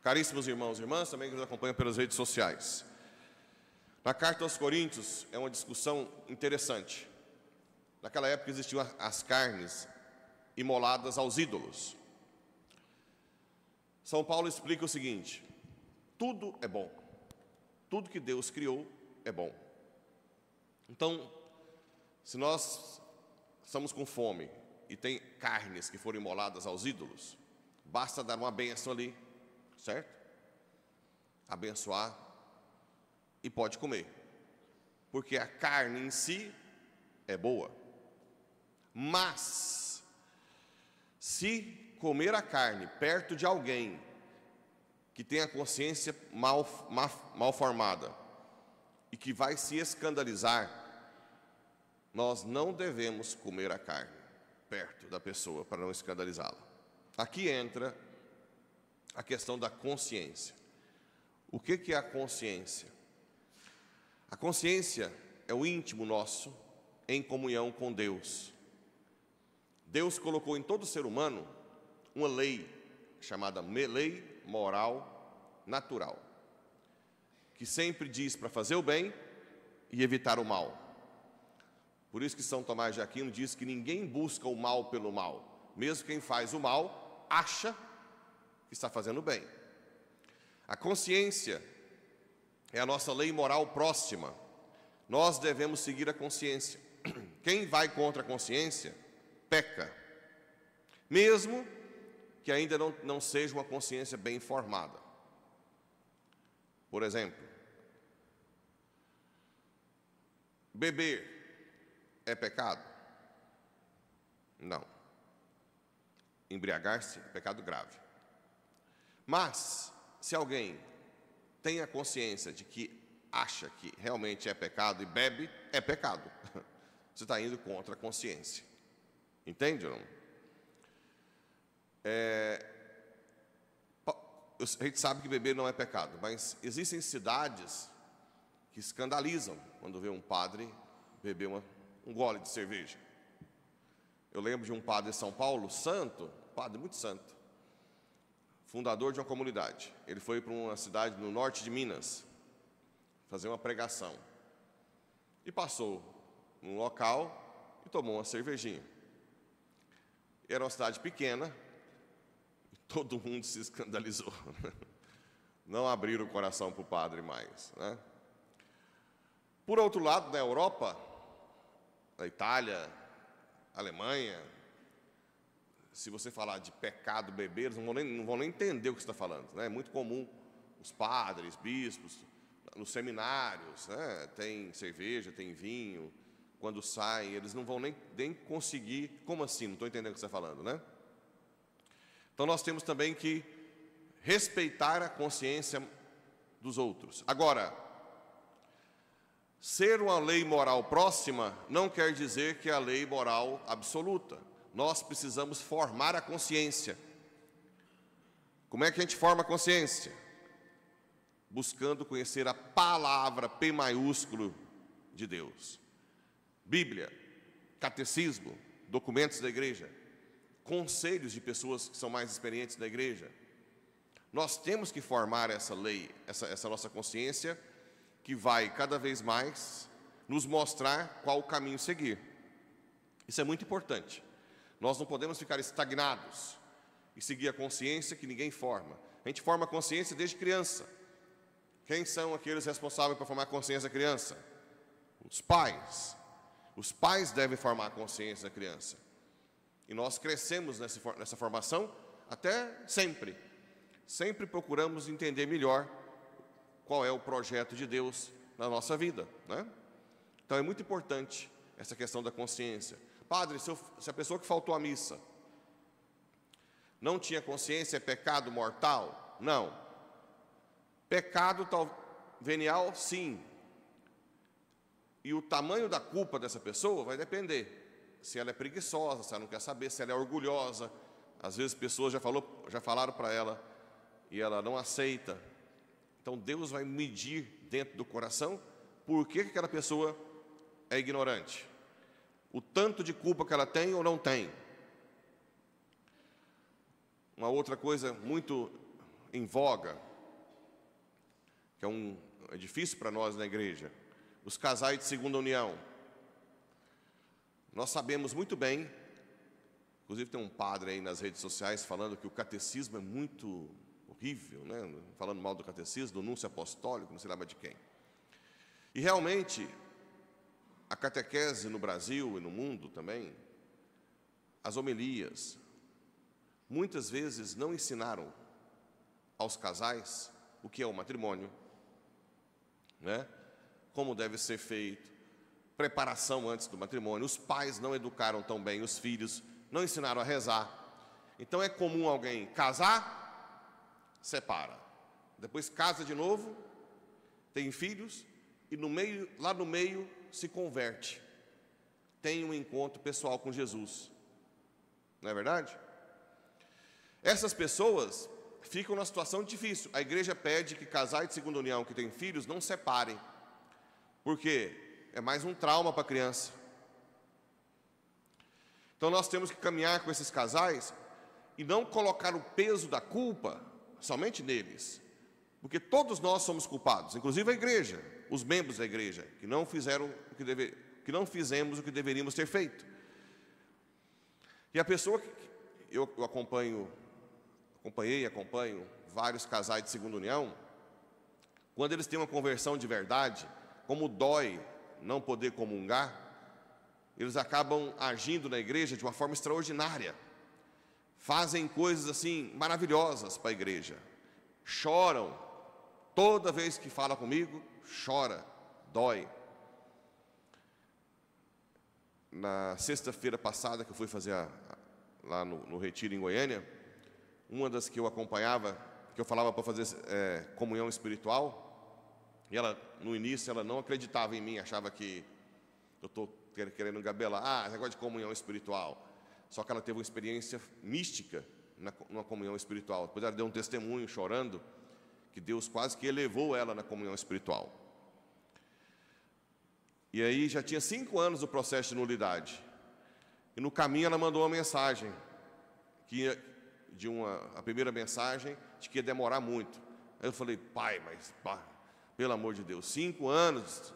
Caríssimos irmãos e irmãs, também que nos acompanham pelas redes sociais. Na carta aos Coríntios é uma discussão interessante. Naquela época existiam as carnes imoladas aos ídolos. São Paulo explica o seguinte: tudo é bom. Tudo que Deus criou é bom. Então, se nós estamos com fome e tem carnes que foram imoladas aos ídolos, basta dar uma bênção ali, certo? Abençoar e pode comer, porque a carne em si é boa. Mas, se comer a carne perto de alguém que tem a consciência mal formada e que vai se escandalizar, nós não devemos comer a carne perto da pessoa para não escandalizá-la. Aqui entra a questão da consciência. O que é a consciência? A consciência é o íntimo nosso em comunhão com Deus. Deus colocou em todo ser humano uma lei chamada lei moral natural, que sempre diz para fazer o bem e evitar o mal. Por isso que São Tomás de Aquino diz que ninguém busca o mal pelo mal. Mesmo quem faz o mal, acha que está fazendo o bem. A consciência é a nossa lei moral próxima. Nós devemos seguir a consciência. Quem vai contra a consciência, peca. Mesmo que ainda não seja uma consciência bem formada. Por exemplo, beber é pecado? Não. Embriagar-se é pecado grave. Mas, se alguém tem a consciência de que acha que realmente é pecado e bebe, é pecado. Você está indo contra a consciência. Entende ou não? A gente sabe que beber não é pecado, mas existem cidades que escandalizam quando vê um padre beber um gole de cerveja. Eu lembro de um padre de São Paulo, santo, padre muito santo, fundador de uma comunidade. Ele foi para uma cidade no norte de Minas fazer uma pregação e passou num local e tomou uma cervejinha. Era uma cidade pequena e todo mundo se escandalizou. Não abriram o coração para o padre mais, né? Por outro lado, na Europa, na Itália, Alemanha, se você falar de pecado beber, eles não vão nem entender o que você está falando, né? É muito comum os padres, bispos, nos seminários, né? Tem cerveja, tem vinho, quando saem, eles não vão nem conseguir. Como assim? Não estou entendendo o que você está falando, né? Então nós temos também que respeitar a consciência dos outros. Agora, ser uma lei moral próxima não quer dizer que é a lei moral absoluta. Nós precisamos formar a consciência. Como é que a gente forma a consciência? Buscando conhecer a palavra P maiúsculo de Deus. Bíblia, catecismo, documentos da igreja, conselhos de pessoas que são mais experientes da igreja. Nós temos que formar essa lei, essa nossa consciência, que vai cada vez mais nos mostrar qual o caminho seguir. Isso é muito importante. Nós não podemos ficar estagnados e seguir a consciência que ninguém forma. A gente forma a consciência desde criança. Quem são aqueles responsáveis por formar a consciência da criança? Os pais. Os pais devem formar a consciência da criança. E nós crescemos nessa formação até sempre. Sempre procuramos entender melhor qual é o projeto de Deus na nossa vida, né? Então é muito importante essa questão da consciência. Padre, se a pessoa que faltou à missa não tinha consciência, é pecado mortal? Não. Pecado venial, sim. E o tamanho da culpa dessa pessoa vai depender. Se ela é preguiçosa, se ela não quer saber, se ela é orgulhosa. Às vezes pessoas já falaram para ela e ela não aceita. Então Deus vai medir dentro do coração por que aquela pessoa é ignorante. O tanto de culpa que ela tem ou não tem. Uma outra coisa muito em voga, que é difícil para nós na igreja, os casais de segunda união. Nós sabemos muito bem, inclusive tem um padre aí nas redes sociais falando que o catecismo é muito horrível, né? Falando mal do catecismo, do núncio apostólico, não sei lá mais de quem. E realmente, a catequese no Brasil e no mundo também, as homilias, muitas vezes não ensinaram aos casais o que é o matrimônio, né? Como deve ser feito, preparação antes do matrimônio. Os pais não educaram tão bem os filhos, não ensinaram a rezar. Então é comum alguém casar, separa, depois casa de novo, tem filhos e lá no meio se converte, tem um encontro pessoal com Jesus, não é verdade? Essas pessoas ficam numa situação difícil. A igreja pede que casais de segunda união que têm filhos não separem, porque é mais um trauma para a criança. Então nós temos que caminhar com esses casais e não colocar o peso da culpa somente neles, porque todos nós somos culpados, inclusive a igreja, os membros da igreja, que não fizemos o que deveríamos ter feito. E a pessoa que eu acompanho vários casais de segunda união, quando eles têm uma conversão de verdade, como dói não poder comungar, eles acabam agindo na igreja de uma forma extraordinária, fazem coisas assim maravilhosas para a igreja, choram, toda vez que fala comigo, chora, dói. Na sexta-feira passada, que eu fui fazer lá no retiro em Goiânia, uma das que eu acompanhava, que eu falava para fazer comunhão espiritual, e ela, no início, ela não acreditava em mim, achava que eu estou querendo gabelar, negócio de comunhão espiritual. Só que ela teve uma experiência mística numa comunhão espiritual. Depois ela deu um testemunho, chorando, que Deus quase que elevou ela na comunhão espiritual. E aí já tinha 5 anos do processo de nulidade. E no caminho ela mandou uma mensagem, a primeira mensagem, de que ia demorar muito. Aí eu falei, pai, mas pelo amor de Deus, 5 anos.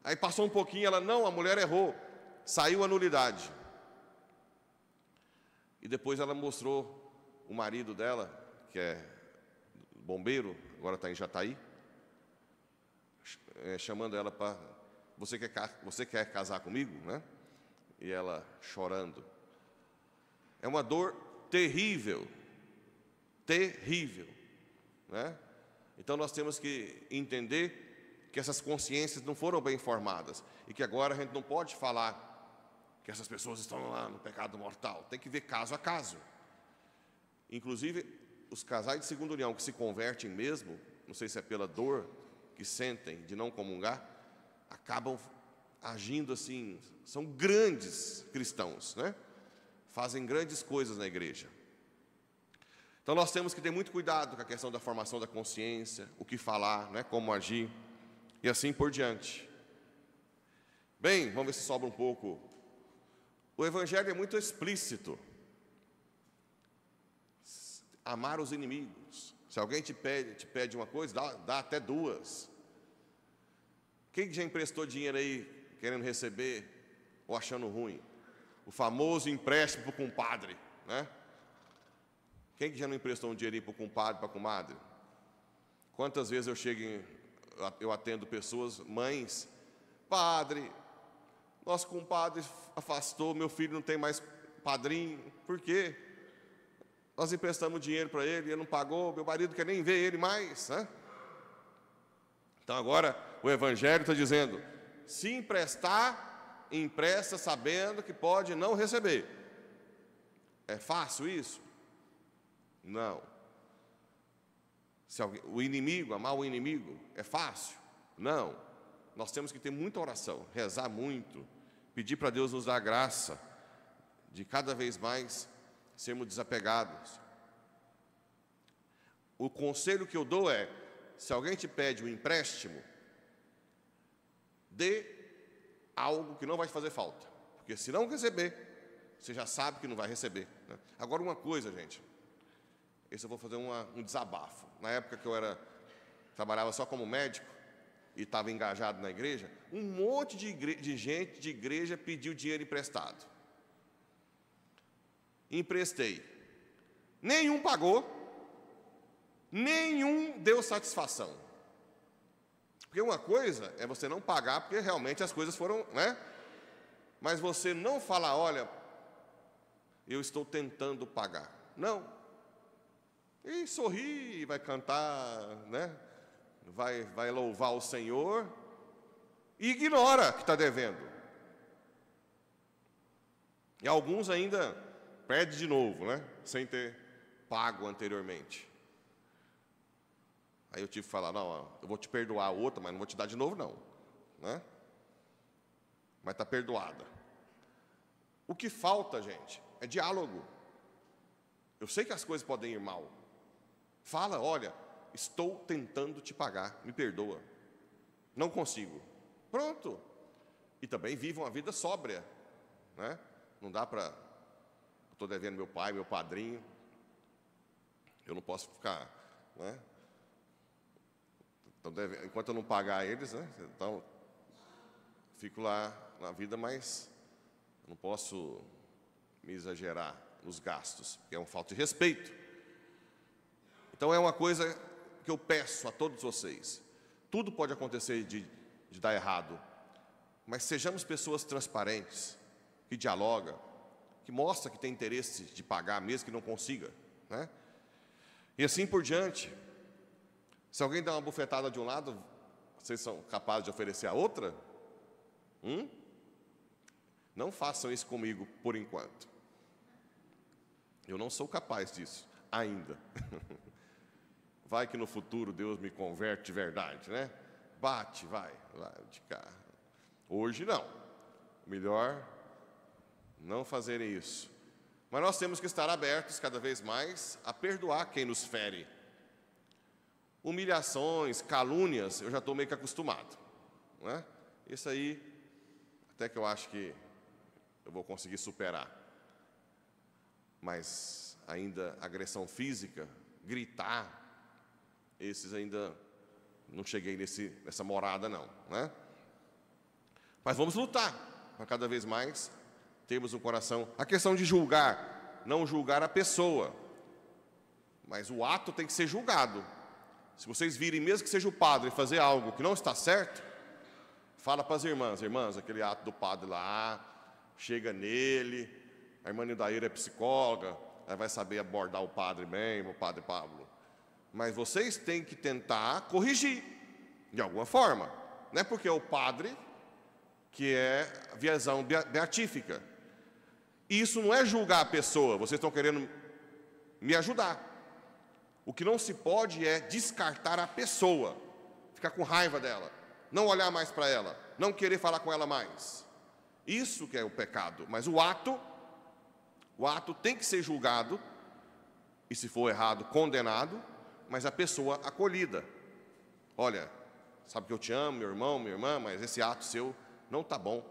Aí passou um pouquinho, ela, não, a mulher errou, saiu a nulidade. E depois ela mostrou o marido dela, que é bombeiro, agora está em Jataí, chamando ela para, você quer casar comigo, né? E ela chorando. É uma dor terrível, né? Então nós temos que entender que essas consciências não foram bem formadas e que agora a gente não pode falar que essas pessoas estão lá no pecado mortal. Tem que ver caso a caso. Inclusive, os casais de segunda união que se convertem mesmo, não sei se é pela dor que sentem de não comungar, acabam agindo assim, são grandes cristãos, né? Fazem grandes coisas na igreja. Então nós temos que ter muito cuidado com a questão da formação da consciência, o que falar, né? Como agir, e assim por diante. Bem, vamos ver se sobra um pouco. O Evangelho é muito explícito. Amar os inimigos. Se alguém te pede uma coisa, dá até 2. Quem já emprestou dinheiro aí, querendo receber, ou achando ruim? O famoso empréstimo para o compadre, né? Quem que já não emprestou um dinheirinho para o compadre, para a comadre? Quantas vezes eu atendo pessoas, mães, padre, nosso compadre afastou, meu filho não tem mais padrinho, por quê? Nós emprestamos dinheiro para ele, ele não pagou, meu marido quer nem ver ele mais, né? Então agora o Evangelho está dizendo, se emprestar, empresta sabendo que pode não receber. É fácil isso? Não. O inimigo, amar o inimigo, é fácil? Não. Nós temos que ter muita oração, rezar muito, pedir para Deus nos dar graça de cada vez mais sermos desapegados. O conselho que eu dou é, se alguém te pede um empréstimo, dê algo que não vai te fazer falta, porque se não receber, você já sabe que não vai receber, né? Agora uma coisa, gente, esse eu vou fazer um desabafo. Na época que eu trabalhava só como médico e estava engajado na igreja, um monte de gente de igreja pediu dinheiro emprestado. Emprestei. Nenhum pagou, nenhum deu satisfação. Porque uma coisa é você não pagar, porque realmente as coisas foram, né? Mas você não falar, olha, eu estou tentando pagar. Não. E sorri, vai cantar, né? Vai louvar o Senhor e ignora que está devendo. E alguns ainda perdem de novo, né? Sem ter pago anteriormente. Aí eu tive que falar, não, eu vou te perdoar a outra, mas não vou te dar de novo não, né? Mas está perdoada. O que falta, gente, é diálogo. Eu sei que as coisas podem ir mal. Fala, olha, estou tentando te pagar, me perdoa. Não consigo. Pronto. E também vivam a vida sóbria, né? Não dá para... Estou devendo meu pai, meu padrinho. Eu não posso ficar, né? Então, enquanto eu não pagar eles, né? Então, fico lá na vida, mas não posso me exagerar nos gastos, porque é uma falta de respeito. Então, é uma coisa que eu peço a todos vocês. Tudo pode acontecer de dar errado, mas sejamos pessoas transparentes, que dialogam, que mostram que tem interesse de pagar, mesmo que não consiga, né? E assim por diante. Se alguém dá uma bufetada de um lado, vocês são capazes de oferecer a outra? Não façam isso comigo por enquanto. Eu não sou capaz disso, ainda. Vai que no futuro Deus me converte de verdade, né? Bate, vai de carro. Hoje não. Melhor não fazerem isso. Mas nós temos que estar abertos cada vez mais a perdoar quem nos fere. Humilhações, calúnias, eu já estou meio que acostumado, né? Isso aí, até que eu acho que eu vou conseguir superar. Mas ainda agressão física, gritar, esses ainda não cheguei nessa morada não, né? Mas vamos lutar para cada vez mais termos um coração. A questão de julgar, não julgar a pessoa, mas o ato tem que ser julgado. Se vocês virem, mesmo que seja o padre, fazer algo que não está certo, fala para as irmãs, aquele ato do padre lá, chega nele, a irmã Nidaíra é psicóloga, ela vai saber abordar o padre bem, o padre Pablo. Mas vocês têm que tentar corrigir, de alguma forma. Não é porque é o padre que é a visão beatífica. Isso não é julgar a pessoa, vocês estão querendo me ajudar. O que não se pode é descartar a pessoa, ficar com raiva dela, não olhar mais para ela, não querer falar com ela mais. Isso que é o pecado. Mas o ato tem que ser julgado, e se for errado, condenado, mas a pessoa acolhida. Olha, sabe que eu te amo, meu irmão, minha irmã, mas esse ato seu não está bom.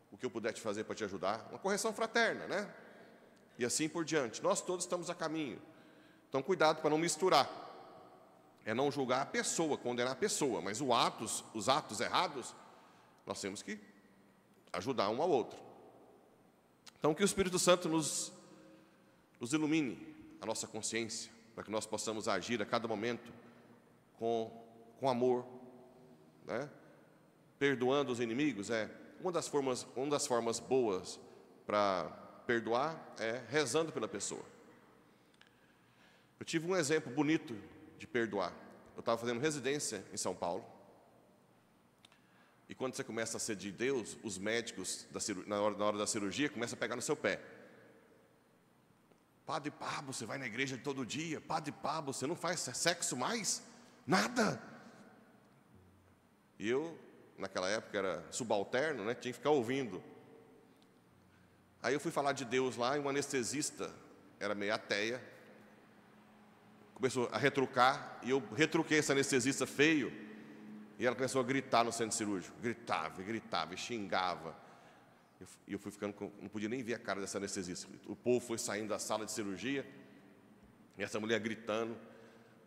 O que eu puder te fazer para te ajudar, uma correção fraterna, né? E assim por diante. Nós todos estamos a caminho. Então, cuidado para não misturar. É não julgar a pessoa, condenar a pessoa, mas os atos errados, nós temos que ajudar um ao outro. Então, que o Espírito Santo nos ilumine a nossa consciência, para que nós possamos agir a cada momento com amor, né? Perdoando os inimigos. Uma das formas boas para perdoar é rezando pela pessoa. Eu tive um exemplo bonito de perdoar. Eu estava fazendo residência em São Paulo. E quando você começa a ser de Deus, os médicos, na hora da cirurgia, começam a pegar no seu pé. Padre Pablo, você vai na igreja todo dia. Padre Pablo, você não faz sexo mais? Nada. E eu, naquela época, era subalterno, né? Tinha que ficar ouvindo. Aí eu fui falar de Deus lá, e um anestesista, era meio ateia, começou a retrucar, e eu retruquei esse anestesista feio, e ela começou a gritar no centro cirúrgico, gritava, e xingava, e eu fui ficando, não podia nem ver a cara dessa anestesista. O povo foi saindo da sala de cirurgia, E essa mulher gritando,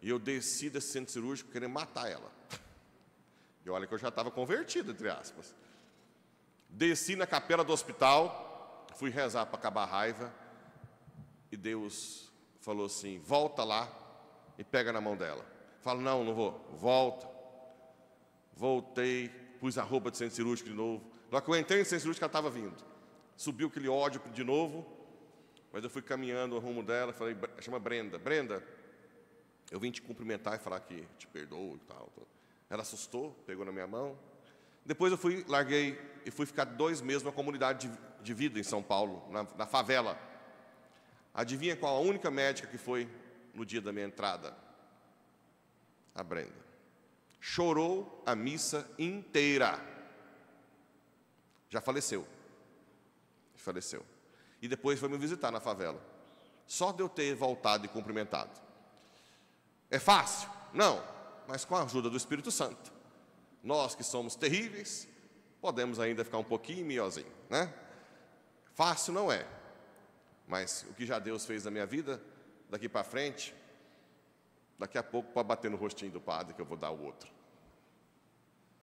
e eu desci desse centro cirúrgico querendo matar ela. E olha que eu já estava convertido, entre aspas. Desci na capela do hospital, fui rezar para acabar a raiva, e Deus falou assim: volta lá e pega na mão dela. Falo, não, não vou. Volta. Voltei, pus a roupa de centro cirúrgico de novo. Na hora que eu entrei no centro cirúrgico, ela estava vindo. Subiu aquele ódio de novo, mas eu fui caminhando ao rumo dela, falei, chama Brenda. Brenda, eu vim te cumprimentar e falar que te perdoo e tal. Ela assustou, pegou na minha mão. Depois eu larguei e fui ficar 2 meses numa comunidade de vida em São Paulo, na favela. Adivinha qual a única médica que foi no dia da minha entrada? A Brenda. Chorou a missa inteira. Já faleceu. Faleceu. E depois foi me visitar na favela. Só de eu ter voltado e cumprimentado. É fácil? Não. Mas com a ajuda do Espírito Santo, nós que somos terríveis, podemos ainda ficar um pouquinho miozinho, né? Fácil não é. Mas o que já Deus fez na minha vida, daqui para frente, daqui a pouco pode bater no rostinho do padre que eu vou dar o outro.